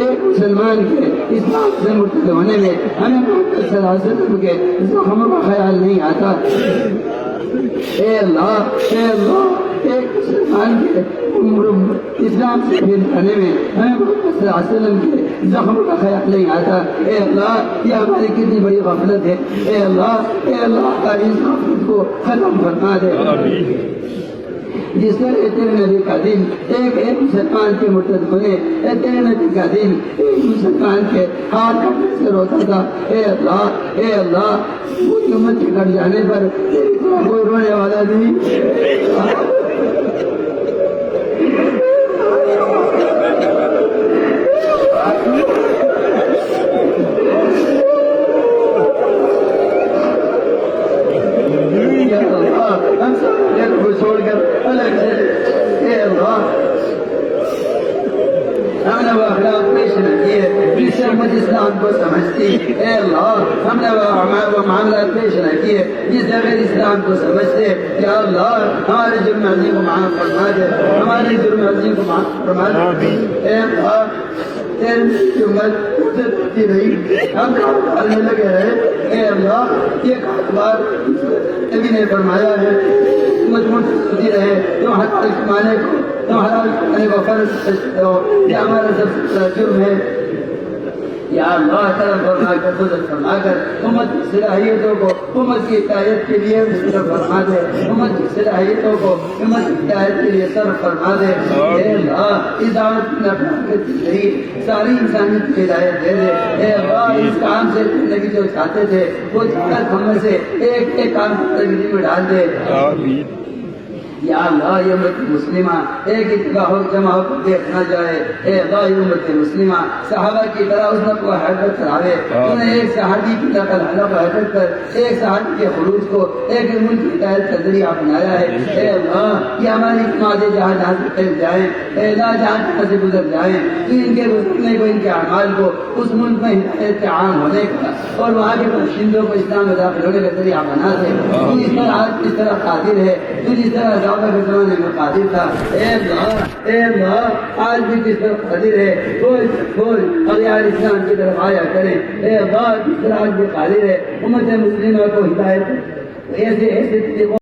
ایک مسلمان کے اسلام سے مرتد ہونے میں ہمیں محمد صلی اللہ علیہ وسلم کے زخم کا خیال نہیں آتا۔ اے اللہ ایک مسلمان کے اسلام سے پھر جانے میں ہمیں محمد صلی اللہ علیہ وسلم کے زخم کا خیال نہیں آتا۔ اے اللہ یہ ہماری کتنی بڑی غفلت ہے۔ اے اللہ تعالی اس غفلت کو ختم فرما دے۔ جس طرح تیرے نبی کا دن ایک مسلمان کے مرتد ہونے، تیرے نبی کا دن ایک مسلمان کے ہاتھ کٹنے سے روتا تھا۔ اے اللہ پوری امت کے کٹ جانے پر تیری طرح کوئی رونے والا نہیں۔ ہم سب کو چھوڑ کر الگ اے اللہ ہم نے وہ اخلاق پیش نہ کیے جس سے امت اسلام کو سمجھتی۔ اے اللہ ہم نے وہ معاملات پیش نہ کیے جس سے غیر اسلام کو سمجھتے۔ یا اللہ ہمارے جرم عظیم کو معاف فرما دے، ہمارے جرم عظیم کو معاف فرما دے۔ اے اللہ تیری امت ہوتی رہی، ہم کام کرنے لگے رہے۔ اے اللہ یہ کاروبار نبی نے فرمایا ہے امت ہوتی رہے، تم حلال کمانے کو فرض سمجھتے ہو، یہ ہمارا سب سے بڑا جرم ہے۔ یا اللہ کرم فرما کر فضل فرما کر امت کی صلاحیتوں کو امت کی ہدایت کے لیے صرف فرما دے، امت کی صلاحیتوں کو امت کی ہدایت کے لیے صرف فرما دے۔ اے اللہ اس دعوت کی نفرت کے ذریعے ساری انسانیت کی ہدایت دے دے۔ اے اللہ اس کام سے زندگی جو چاہتے تھے وہ ہم سے ایک کام زندگی میں ڈال دے۔ یا اللہ یہ امت مسلمہ ایک اتباع ہو جمع ہو کر دیکھنا جائے۔ اے اللہ یہ امت مسلمہ صحابہ کی طرح اس نقل و حرکت کراوے۔ تو نے ایک صحابی کی نقل و حرکت کر ایک صحابی کے خروج کو ایک ملک کی ہدایت کا ذریعہ بنایا ہے۔ اے اللہ یہ ہماری مادے جہاں سے پھیل جائیں، اے اللہ جہاں سے گزر جائیں، تو ان کے گزرنے کو ان کے اعمال کو اس ملک میں ہدایت کے عام ہونے کا اور وہاں کے باشندوں کو اسلام میں داخل ہونے کا ذریعہ بنا دے۔ تو اس طرح قادر ہے، تو جس طرح کے زمانے میں قادر تھا۔ اے اللہ آج بھی کس طرح قادر ہے، کھول اغیار اسلام کی طرف آیا کریں۔ اے اللہ کس طرح آج بھی قادر ہے امت مسلمہ کو ہدایت ایسے